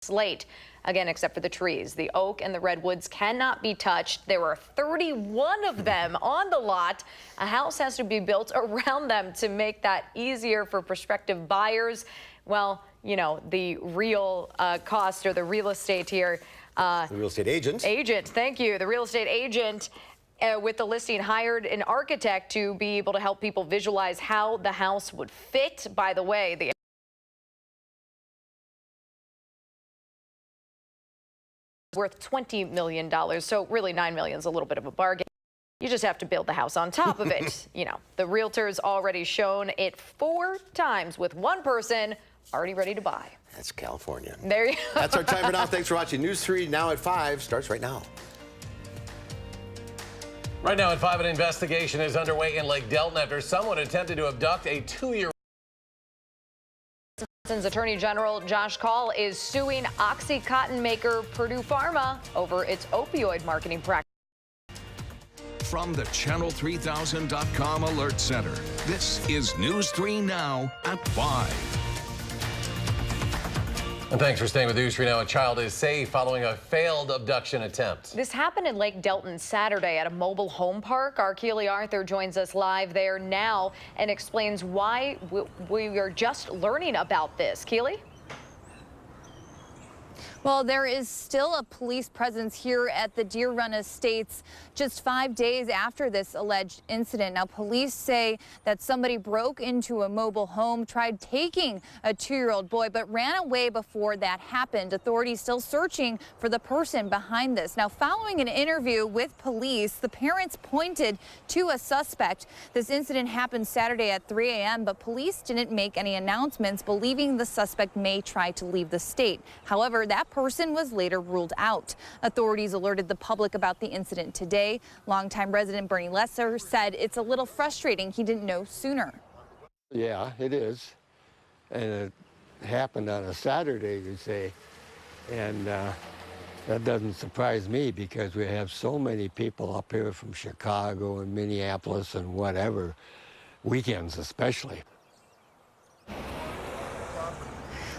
slate. Again, except for the trees. The oak and the redwoods cannot be touched. There are 31 of them on the lot. A house has to be built around them to make that easier for prospective buyers. Well, you know, the real cost or the real estate here. The real estate agent. Thank you. The real estate agent with the listing hired an architect to be able to help people visualize how the house would fit. By the way, the worth $20 million. So really $9 million is a little bit of a bargain. You just have to build the house on top of it. You know, the realtor's already shown it 4 times with one person already ready to buy. That's California. There you go. That's our time for now. Thanks for watching. News 3 now at 5 starts right now. Right now at 5, an investigation is underway in Lake Delton after someone attempted to abduct a 2-year-old. Madison's Attorney General Josh Kaul is suing OxyContin maker Purdue Pharma over its opioid marketing practice. From the Channel3000.com Alert Center, this is News 3 Now at 5. And thanks for staying with News 3 Now. A child is safe following a failed abduction attempt. This happened in Lake Delton Saturday at a mobile home park. Our Keely Arthur joins us live there now and explains why we are just learning about this. Keely? Well, there is still a police presence here at the Deer Run Estates just 5 days after this alleged incident. Now, police say that somebody broke into a mobile home, tried taking a 2-year-old boy, but ran away before that happened. Authorities still searching for the person behind this. Now, following an interview with police, the parents pointed to a suspect. This incident happened Saturday at 3 a.m., but police didn't make any announcements, believing the suspect may try to leave the state. However, that person was later ruled out. Authorities alerted the public about the incident today. Longtime resident Bernie Lesser said it's a little frustrating he didn't know sooner. Yeah, it is. And it happened on a Saturday, you say. And that doesn't surprise me because we have so many people up here from Chicago and Minneapolis and whatever, weekends especially.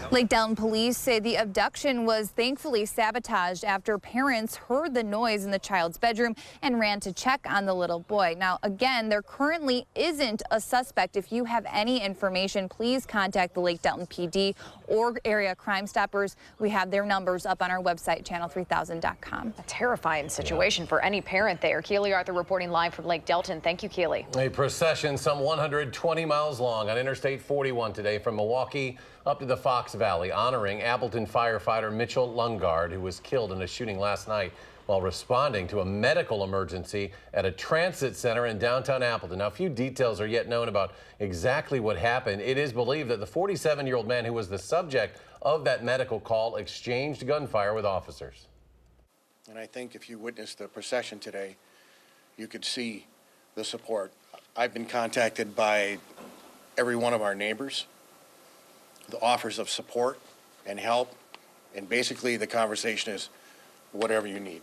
Lake Delton police say the abduction was thankfully sabotaged after parents heard the noise in the child's bedroom and ran to check on the little boy. Now, again, there currently isn't a suspect. If you have any information, please contact the Lake Delton PD or area Crime Stoppers. We have their numbers up on our website, channel3000.com. A terrifying situation for any parent there. Keely Arthur reporting live from Lake Delton. Thank you, Keely. A procession some 120 miles long on Interstate 41 today from Milwaukee up to the Fox Valley, honoring Appleton firefighter Mitchell Lungard, who was killed in a shooting last night while responding to a medical emergency at a transit center in downtown Appleton. Now, a few details are yet known about exactly what happened. It is believed that the 47-year-old man who was the subject of that medical call exchanged gunfire with officers. And I think if you witnessed the procession today, you could see the support. I've been contacted by every one of our neighbors, the offers of support and help, and basically the conversation is whatever you need.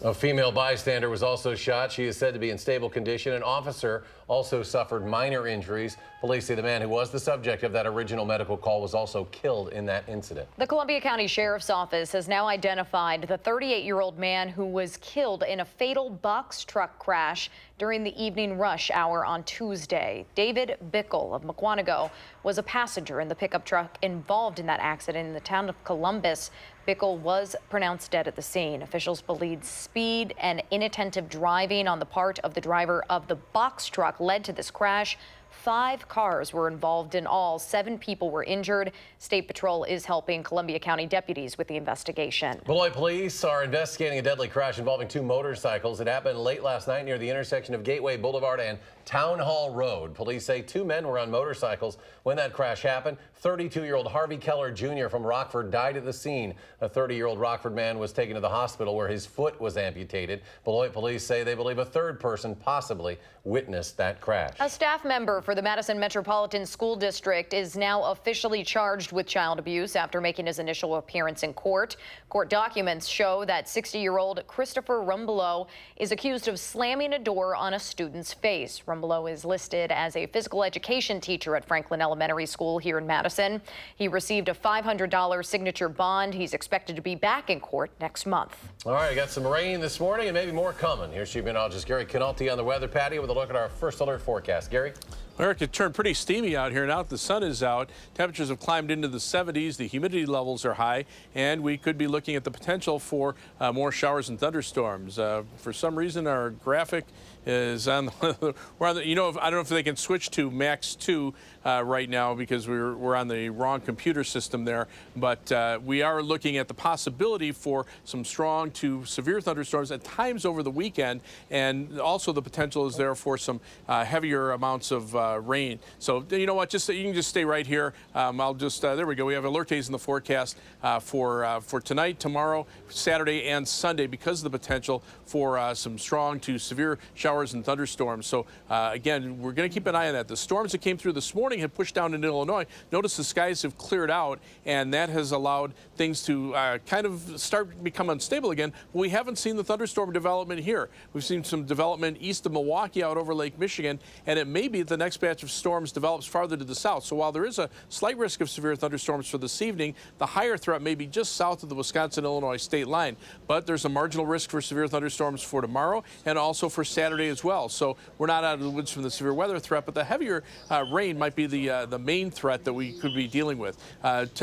A female bystander was also shot. She is said to be in stable condition. An officer also suffered minor injuries. Police say the man who was the subject of that original medical call was also killed in that incident. The Columbia County Sheriff's Office has now identified the 38-year-old man who was killed in a fatal box truck crash during the evening rush hour on Tuesday. David Bickle of Mukwonago was a passenger in the pickup truck involved in that accident in the town of Columbus. Bickle was pronounced dead at the scene. Officials believe speed and inattentive driving on the part of the driver of the box truck led to this crash. 5 cars were involved in all. 7 people were injured. State Patrol is helping Columbia County deputies with the investigation. Beloit police are investigating a deadly crash involving 2 motorcycles. It happened late last night near the intersection of Gateway Boulevard and Town Hall Road. Police say 2 men were on motorcycles when that crash happened. 32-year-old Harvey Keller Jr. from Rockford died at the scene. A 30-year-old Rockford man was taken to the hospital where his foot was amputated. Beloit police say they believe a 3rd person possibly witnessed that crash. A staff member teacher for the Madison Metropolitan School District is now officially charged with child abuse after making his initial appearance in court. Court documents show that 60-year-old Christopher Rumbelow is accused of slamming a door on a student's face. Rumbelow is listed as a physical education teacher at Franklin Elementary School here in Madison. He received a $500 signature bond. He's expected to be back in court next month. All right, got some rain this morning and maybe more coming. Here's Chief Meteorologist Gary Canalti on the weather patio with a look at our first alert forecast. Gary? Eric, it turned pretty steamy out here now that the sun is out. Temperatures have climbed into the 70s. The humidity levels are high, and we could be looking at the potential for more showers and thunderstorms. For some reason, our graphic is on we're on the, I don't know if they can switch to max 2 right now because we're on the wrong computer system there, but we are looking at the possibility for some strong to severe thunderstorms at times over the weekend, and also the potential is there for some heavier amounts of rain. So you know what, you can just stay right here. I'll just there we go. We have alert days in the forecast for tonight, tomorrow, Saturday, and Sunday because of the potential for some strong to severe showers and thunderstorms. So again, we're going to keep an eye on that. The storms that came through this morning have pushed down into Illinois. Notice the skies have cleared out, and that has allowed things to kind of start to become unstable again. But we haven't seen the thunderstorm development here. We've seen some development east of Milwaukee out over Lake Michigan, and it may be the next batch of storms develops farther to the south. So while there is a slight risk of severe thunderstorms for this evening, the higher threat may be just south of the Wisconsin-Illinois state line. But there's a marginal risk for severe thunderstorms for tomorrow and also for Saturday as well. So we're not out of the woods from the severe weather threat, but the heavier rain might be the main threat that we could be dealing with.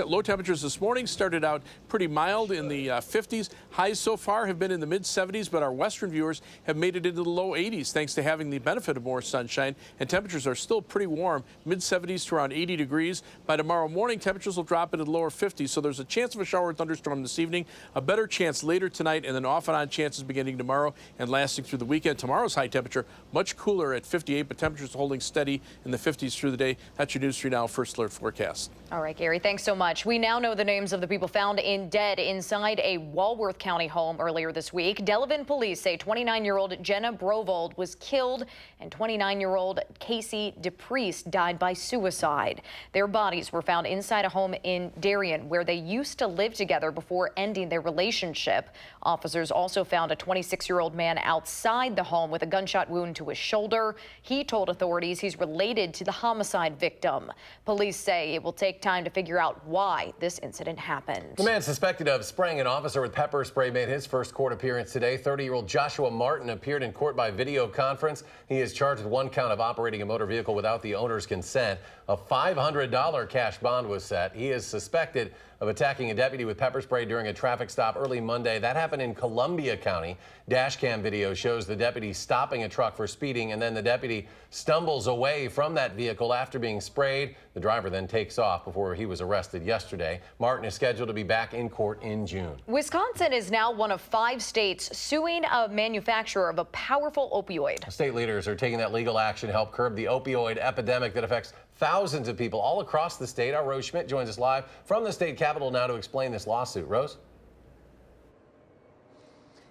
Low temperatures this morning started out pretty mild in the 50s. Highs so far have been in the mid-70s, but our western viewers have made it into the low 80s thanks to having the benefit of more sunshine, and temperatures are still pretty warm, mid-70s to around 80 degrees. By tomorrow morning, temperatures will drop into the lower 50s, so there's a chance of a shower or thunderstorm this evening, a better chance later tonight, and then off and on chances beginning tomorrow and lasting through the weekend. Tomorrow's high temperature much cooler at 58, but temperatures holding steady in the 50s through the day. That's your News 3 Now First Alert forecast. All right, Gary, thanks so much. We now know the names of the people found dead inside a Walworth County home earlier this week. Delavan police say 29-year-old Jenna Brovold was killed and 29-year-old Casey DePriest died by suicide. Their bodies were found inside a home in Darien where they used to live together before ending their relationship. Officers also found a 26-year-old man outside the home with a gunshot wound to his shoulder. He told authorities he's related to the homicide victim. Police say it will take time to figure out why this incident happened. The man suspected of spraying an officer with pepper spray made his first court appearance today. 30-year-old Joshua Martin appeared in court by video conference. He is charged with one count of operating a motor vehicle without the owner's consent. A $500 cash bond was set. He is suspected of attacking a deputy with pepper spray during a traffic stop early Monday. That happened in Columbia County. Dash cam video shows the deputy stopping a truck for speeding, and then the deputy stumbles away from that vehicle after being sprayed. The driver then takes off before he was arrested yesterday. Martin is scheduled to be back in court in June. Wisconsin is now one of 5 states suing a manufacturer of a powerful opioid. State leaders are taking that legal action to help curb the opioid epidemic that affects thousands of people all across the state. Our Rose Schmidt joins us live from the state capitol now to explain this lawsuit. Rose?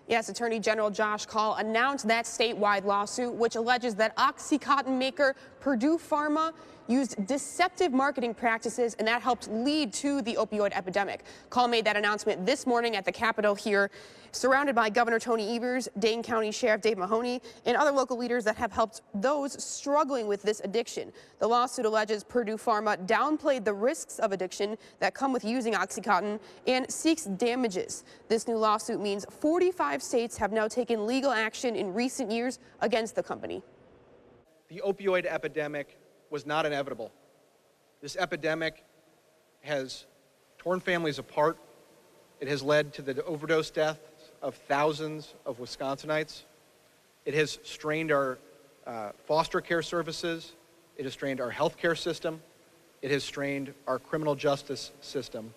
Yes, Attorney General Josh Kaul announced that statewide lawsuit, which alleges that OxyContin maker Purdue Pharma used deceptive marketing practices, and that helped lead to the opioid epidemic. Kaul made that announcement this morning at the Capitol here, surrounded by Governor Tony Evers, Dane County Sheriff Dave Mahoney, and other local leaders that have helped those struggling with this addiction. The lawsuit alleges Purdue Pharma downplayed the risks of addiction that come with using OxyContin and seeks damages. This new lawsuit means 45 states have now taken legal action in recent years against the company. The opioid epidemic was not inevitable. This epidemic has torn families apart. It has led to the overdose deaths of thousands of Wisconsinites. It has strained our foster care services. It has strained our healthcare system. It has strained our criminal justice system.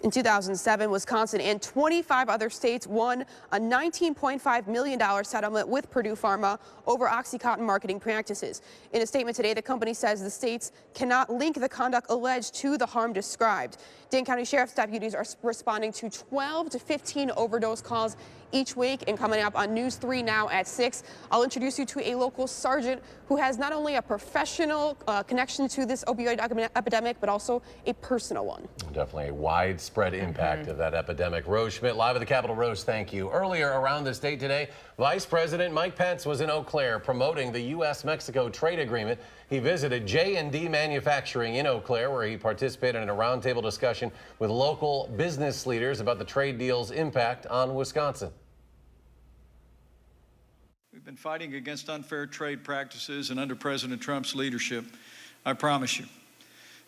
In 2007, Wisconsin and 25 other states won a $19.5 million settlement with Purdue Pharma over OxyContin marketing practices. In a statement today, the company says the states cannot link the conduct alleged to the harm described. Dane County Sheriff's deputies are responding to 12 to 15 overdose calls each week. And coming up on News 3 now at 6, I'll introduce you to a local sergeant who has not only a professional connection to this opioid epidemic, but also a personal one. Definitely a widespread impact of that epidemic. Rose Schmidt, live at the Capitol. Rose, thank you. Earlier around the state today, Vice President Mike Pence was in Eau Claire promoting the U.S.-Mexico trade agreement. He visited J&D Manufacturing in Eau Claire, where he participated in a roundtable discussion with local business leaders about the trade deal's impact on Wisconsin. We've been fighting against unfair trade practices, and under President Trump's leadership, I promise you,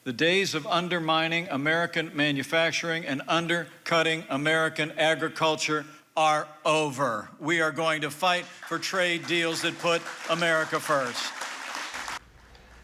the days of undermining American manufacturing and undercutting American agriculture are over. We are going to fight for trade deals that put America first.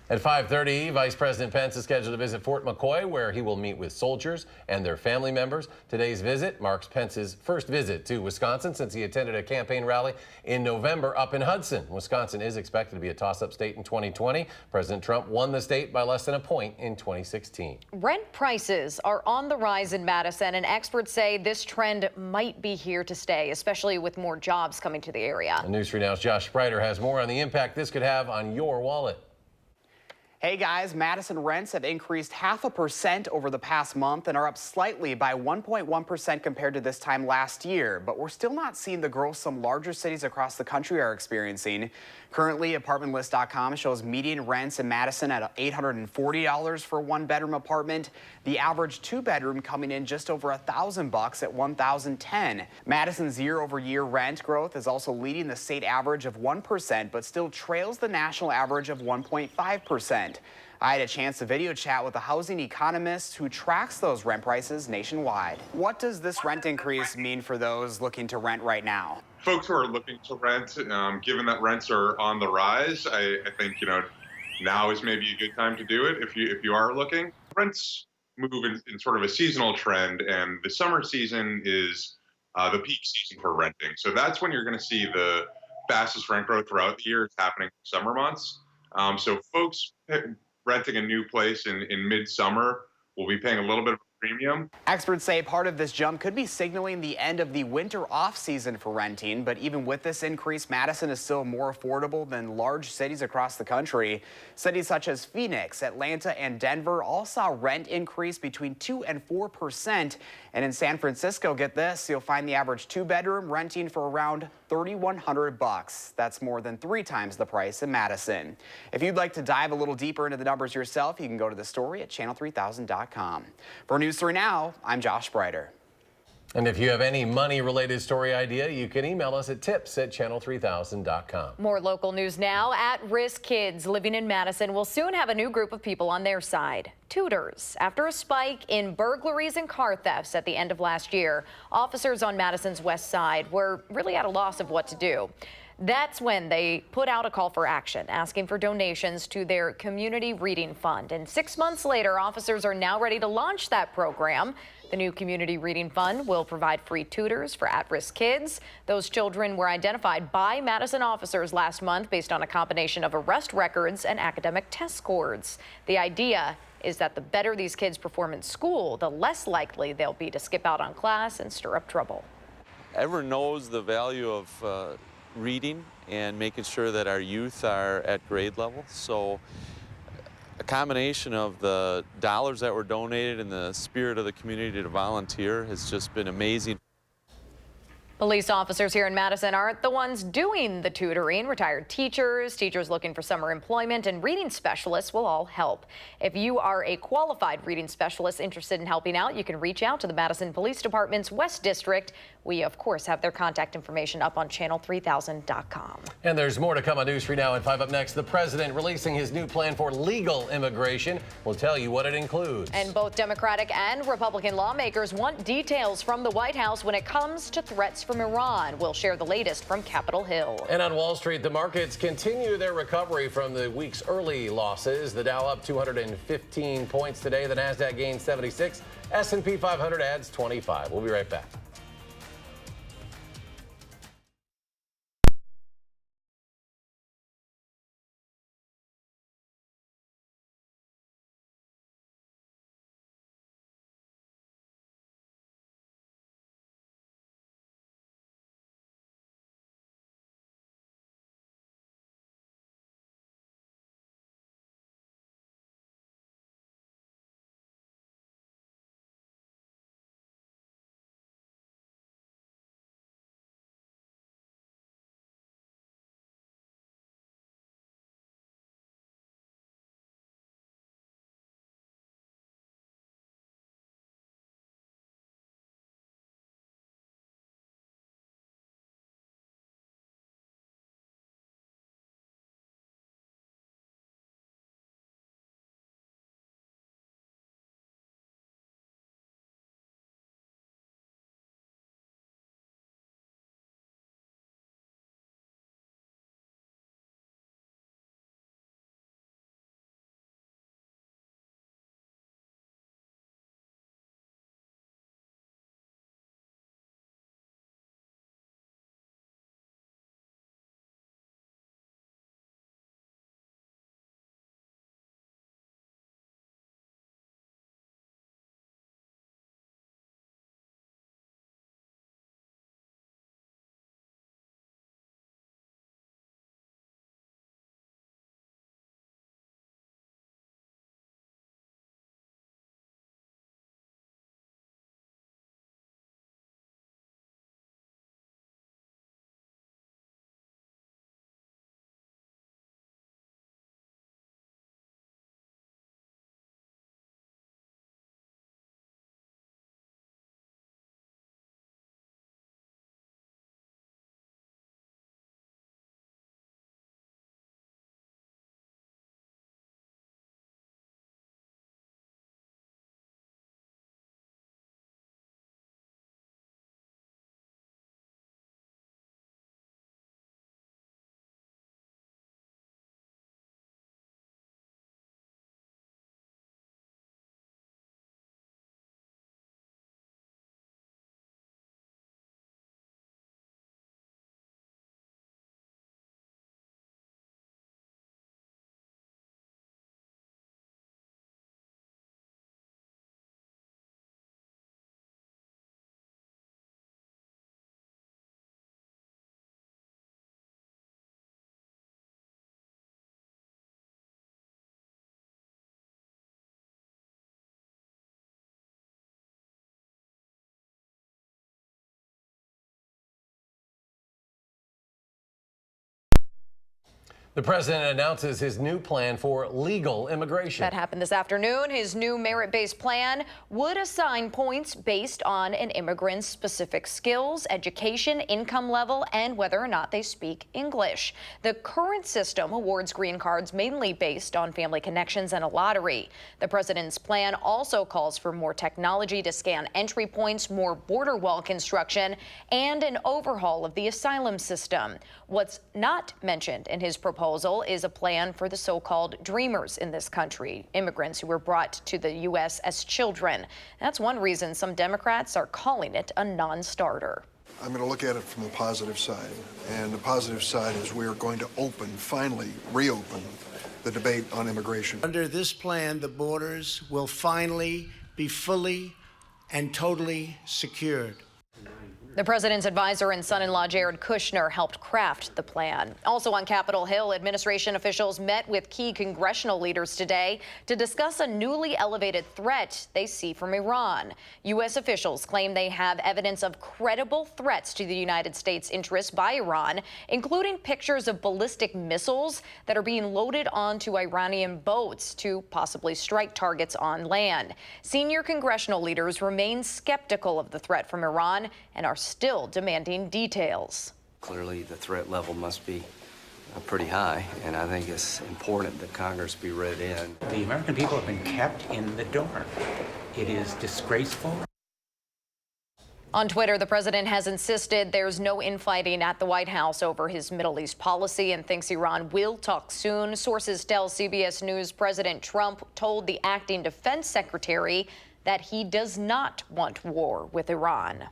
At 5:30, Vice President Pence is scheduled to visit Fort McCoy, where he will meet with soldiers and their family members. Today's visit marks Pence's first visit to Wisconsin since he attended a campaign rally in November up in Hudson. Wisconsin is expected to be a toss-up state in 2020. President Trump won the state by less than a point in 2016. Rent prices are on the rise in Madison, and experts say this trend might be here to stay, especially with more jobs coming to the area. News 3 Now's Josh Spreiter has more on the impact this could have on your wallet. Hey guys, Madison rents have increased 0.5% over the past month and are up slightly by 1.1% compared to this time last year. But we're still not seeing the growth some larger cities across the country are experiencing. Currently, ApartmentList.com shows median rents in Madison at $840 for a one-bedroom apartment. The average two-bedroom coming in just over $1,000 at $1,010. Madison's year-over-year rent growth is also leading the state average of 1%, but still trails the national average of 1.5%. I had a chance to video chat with a housing economist who tracks those rent prices nationwide. What does this rent increase mean for those looking to rent right now? Folks who are looking to rent, given that rents are on the rise, I think, now is maybe a good time to do it if you are looking. Rents move in sort of a seasonal trend, and the summer season is the peak season for renting. So that's when you're going to see the fastest rent growth throughout the year. It's happening in summer months. So folks renting a new place in midsummer will be paying a little bit of a premium. Experts say part of this jump could be signaling the end of the winter off season for renting, but even with this increase, Madison is still more affordable than large cities across the country. Cities such as Phoenix, Atlanta, and Denver all saw rent increase between 2 and 4%. And in San Francisco, get this, you'll find the average two-bedroom renting for around $3,100. That's more than 3 times the price in Madison. If you'd like to dive a little deeper into the numbers yourself, you can go to the story at channel3000.com. For News 3 Now, I'm Josh Spreiter. And if you have any money-related story idea, you can email us at tips@channel3000.com. More local news now. At-risk kids living in Madison will soon have a new group of people on their side. Tutors. After a spike in burglaries and car thefts at the end of last year, officers on Madison's west side were really at a loss of what to do. That's when they put out a call for action, asking for donations to their community reading fund. And 6 months later, officers are now ready to launch that program. The new community reading fund will provide free tutors for at-risk kids. Those children were identified by Madison officers last month based on a combination of arrest records and academic test scores. The idea is that the better these kids perform in school, the less likely they'll be to skip out on class and stir up trouble. Everyone knows the value of reading and making sure that our youth are at grade level. So a combination of the dollars that were donated and the spirit of the community to volunteer has just been amazing. Police officers here in Madison aren't the ones doing the tutoring. Retired teachers, teachers looking for summer employment, and reading specialists will all help. If you are a qualified reading specialist interested in helping out, you can reach out to the Madison Police Department's West District. We, of course, have their contact information up on channel3000.com. And there's more to come on News 3 Now at 5 up next. The president releasing his new plan for legal immigration. We'll tell you what it includes. And both Democratic and Republican lawmakers want details from the White House when it comes to threats from Iran. We'll share the latest from Capitol Hill. And on Wall Street, the markets continue their recovery from the week's early losses. The Dow up 215 points today. The Nasdaq gained 76. S&P 500 adds 25. We'll be right back. The president announces his new plan for legal immigration. That happened this afternoon. His new merit-based plan would assign points based on an immigrant's specific skills, education, income level, and whether or not they speak English. The current system awards green cards mainly based on family connections and a lottery. The president's plan also calls for more technology to scan entry points, more border wall construction, and an overhaul of the asylum system. What's not mentioned in his proposal is a plan for the so-called dreamers in this country, immigrants who were brought to the U.S. as children. That's one reason some Democrats are calling it a non-starter. I'm going to look at it from the positive side, and the positive side is we are going to finally reopen the debate on immigration. Under this plan, the borders will finally be fully and totally secured. The president's advisor and son-in-law Jared Kushner helped craft the plan. Also on Capitol Hill, administration officials met with key congressional leaders today to discuss a newly elevated threat they see from Iran. U.S. officials claim they have evidence of credible threats to the United States' interests by Iran, including pictures of ballistic missiles that are being loaded onto Iranian boats to possibly strike targets on land. Senior congressional leaders remain skeptical of the threat from Iran and are still demanding details. Clearly, the threat level must be pretty high, and I think it's important that Congress be read in. The American people have been kept in the dark. It is disgraceful. On Twitter, the president has insisted there's no infighting at the White House over his Middle East policy and thinks Iran will talk soon. Sources tell CBS News President Trump told the acting defense secretary that he does not want war with Iran.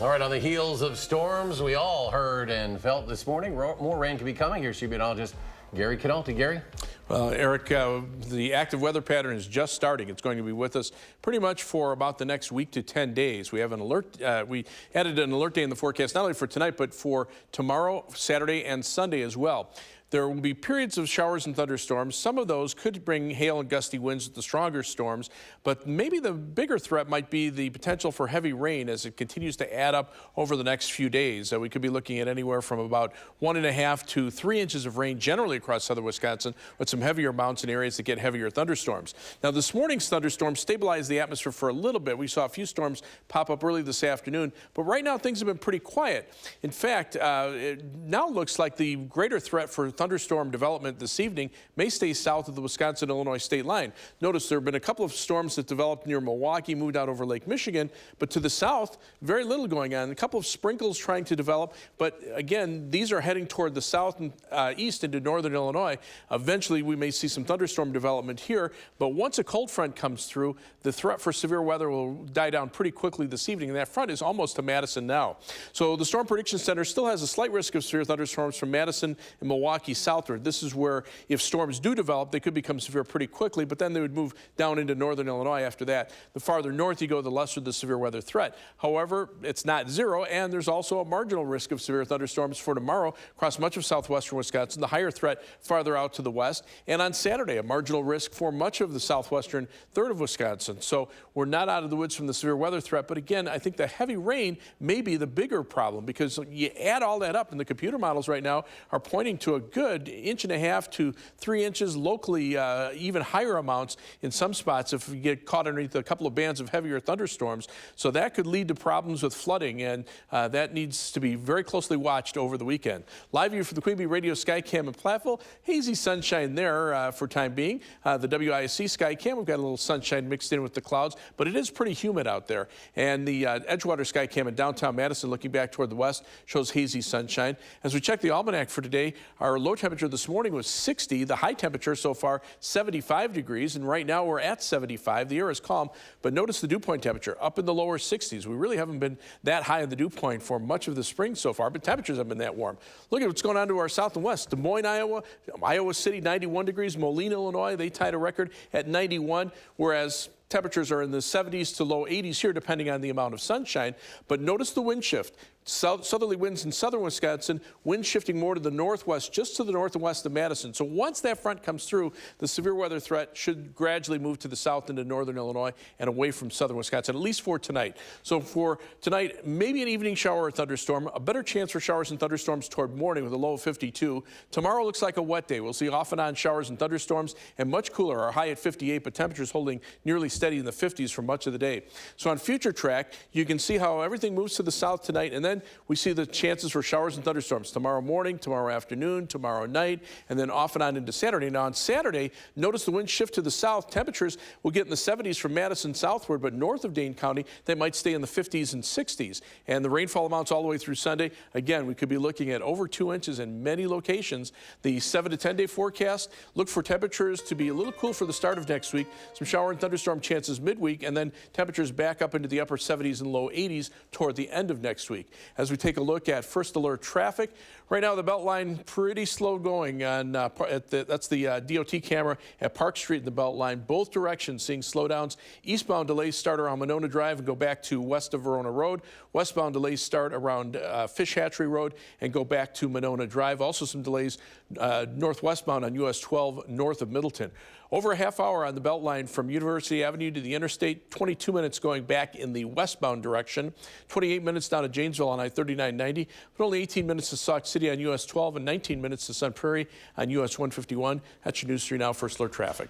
All right, on the heels of storms we all heard and felt this morning, more rain could be coming. Here's meteorologist Gary Canalti. Gary? Well, Eric, the active weather pattern is just starting. It's going to be with us pretty much for about the next week to 10 days. We have an alert. We added an alert day in the forecast, not only for tonight, but for tomorrow, Saturday, and Sunday as well. There will be periods of showers and thunderstorms. Some of those could bring hail and gusty winds with the stronger storms, but maybe the bigger threat might be the potential for heavy rain as it continues to add up over the next few days. We could be looking at anywhere from about 1.5 to 3 inches of rain generally across southern Wisconsin, with some heavier amounts in areas that get heavier thunderstorms. Now, this morning's thunderstorms stabilized the atmosphere for a little bit. We saw a few storms pop up early this afternoon, but right now things have been pretty quiet. In fact, it now looks like the greater threat for thunderstorm development this evening may stay south of the Wisconsin-Illinois state line. Notice there have been a couple of storms that developed near Milwaukee, moved out over Lake Michigan, but to the south, very little going on. A couple of sprinkles trying to develop, but again, these are heading toward the south and east into northern Illinois. Eventually, we may see some thunderstorm development here, but once a cold front comes through, the threat for severe weather will die down pretty quickly this evening, and that front is almost to Madison now. So the Storm Prediction Center still has a slight risk of severe thunderstorms from Madison and Milwaukee southward. This is where, if storms do develop, they could become severe pretty quickly, but then they would move down into northern Illinois after that. The farther north you go, the lesser the severe weather threat. However, it's not zero, and there's also a marginal risk of severe thunderstorms for tomorrow across much of southwestern Wisconsin, the higher threat farther out to the west, and on Saturday, a marginal risk for much of the southwestern third of Wisconsin. So we're not out of the woods from the severe weather threat, but again, I think the heavy rain may be the bigger problem, because you add all that up, and the computer models right now are pointing to a good 1.5 to 3 inches, locally even higher amounts in some spots if you get caught underneath a couple of bands of heavier thunderstorms. So that could lead to problems with flooding, and that needs to be very closely watched over the weekend. Live view for the Queen Bee Radio Skycam in Platteville. Hazy sunshine there for time being. The WISC Skycam, we've got a little sunshine mixed in with the clouds, but it is pretty humid out there. And the Edgewater Skycam in downtown Madison, looking back toward the west, shows hazy sunshine. As we check the almanac for today, our low temperature this morning was 60. The high temperature so far, 75 degrees, and right now we're at 75. The air is calm, but notice the dew point temperature up in the lower 60s. We really haven't been that high in the dew point for much of the spring so far, but temperatures have been that warm. Look at what's going on to our south and west. Des Moines, Iowa, Iowa City, 91 degrees. Moline, Illinois, they tied a record at 91, whereas temperatures are in the 70s to low 80s here, depending on the amount of sunshine. But notice the wind shift. Southerly winds in southern Wisconsin, winds shifting more to the northwest, just to the north and west of Madison. So once that front comes through, the severe weather threat should gradually move to the south into northern Illinois and away from southern Wisconsin, at least for tonight. So for tonight, maybe an evening shower or thunderstorm, a better chance for showers and thunderstorms toward morning with a low of 52. Tomorrow looks like a wet day. We'll see off and on showers and thunderstorms and much cooler. Our high at 58, but temperatures holding nearly steady in the 50s for much of the day. So on future track, you can see how everything moves to the south tonight, and then we see the chances for showers and thunderstorms tomorrow morning, tomorrow afternoon, tomorrow night, and then off and on into Saturday. Now on Saturday, notice the wind shift to the south. Temperatures will get in the 70s from Madison southward, but north of Dane County, they might stay in the 50s and 60s. And the rainfall amounts all the way through Sunday. Again, we could be looking at over 2 inches in many locations. The 7 to 10 day forecast, look for temperatures to be a little cool for the start of next week. Some shower and thunderstorm chances midweek, and then temperatures back up into the upper 70s and low 80s toward the end of next week. As we take a look at first alert traffic, right now the Beltline pretty slow going on. That's the DOT camera at Park Street in the Beltline. Both directions seeing slowdowns. Eastbound delays start around Monona Drive and go back to west of Verona Road. Westbound delays start around Fish Hatchery Road and go back to Monona Drive. Also some delays northwestbound on US 12 north of Middleton. Over a half hour on the Beltline from University Avenue to the interstate, 22 minutes going back in the westbound direction, 28 minutes down to Janesville on I-3990, but only 18 minutes to Sauk City on US 12 and 19 minutes to Sun Prairie on US 151. That's your News 3 Now First Alert Traffic.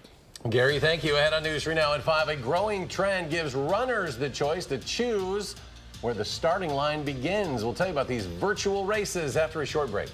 Gary, thank you. Ahead on News 3 Now at 5, a growing trend gives runners the choice to choose where the starting line begins. We'll tell you about these virtual races after a short break.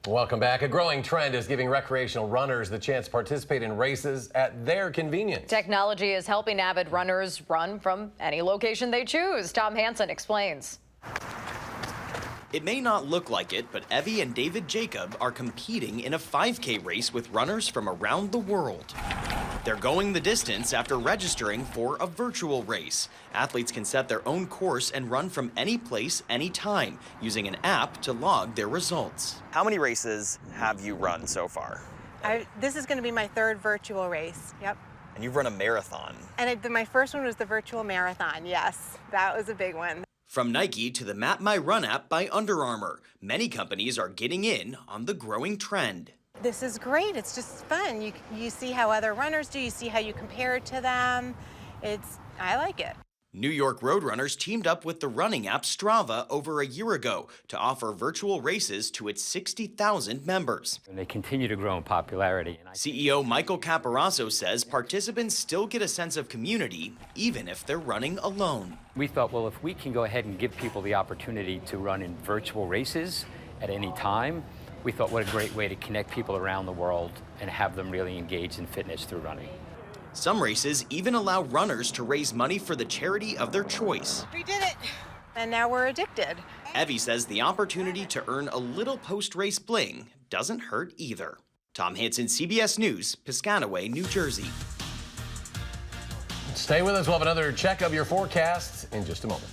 Welcome back. A growing trend is giving recreational runners the chance to participate in races at their convenience. Technology is helping avid runners run from any location they choose. Tom Hansen explains. It may not look like it, but Evie and David Jacob are competing in a 5K race with runners from around the world. They're going the distance after registering for a virtual race. Athletes can set their own course and run from any place, anytime, using an app to log their results. How many races have you run so far? This is going to be my third virtual race, yep. And you've run a marathon. And my first one was the virtual marathon, yes. That was a big one. From Nike to the Map My Run app by Under Armour, many companies are getting in on the growing trend. This is great. It's just fun. You see how other runners do. You see how you compare it to them. I like it. New York Roadrunners teamed up with the running app Strava over a year ago to offer virtual races to its 60,000 members. And they continue to grow in popularity. CEO Michael Caparasso says participants still get a sense of community, even if they're running alone. We thought, well, if we can go ahead and give people the opportunity to run in virtual races at any time, we thought what a great way to connect people around the world and have them really engaged in fitness through running. Some races even allow runners to raise money for the charity of their choice. We did it, and now we're addicted. Evie says the opportunity to earn a little post-race bling doesn't hurt either. Tom Hansen, CBS News, Piscataway, New Jersey. Stay with us. We'll have another check of your forecast in just a moment.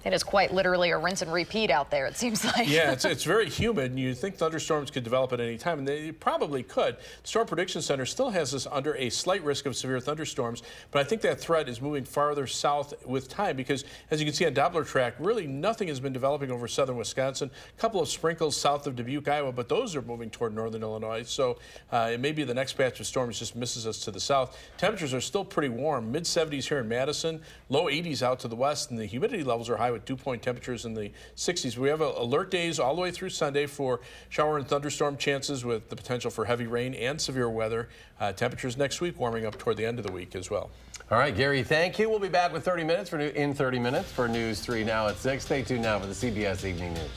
It is quite literally a rinse and repeat out there, it seems like. Yeah, it's very humid, and you think thunderstorms could develop at any time, and they probably could. The Storm Prediction Center still has us under a slight risk of severe thunderstorms, but I think that threat is moving farther south with time because, as you can see on Doppler track, really nothing has been developing over southern Wisconsin. A couple of sprinkles south of Dubuque, Iowa, but those are moving toward northern Illinois, so it may be the next batch of storms just misses us to the south. Temperatures are still pretty warm, mid-70s here in Madison, low 80s out to the west, and the humidity levels are high with dew point temperatures in the 60s. We have alert days all the way through Sunday for shower and thunderstorm chances with the potential for heavy rain and severe weather. Temperatures next week warming up toward the end of the week as well. All right, Gary, thank you. We'll be back with 30 minutes in 30 minutes for News 3 now at 6. Stay tuned now for the CBS Evening News.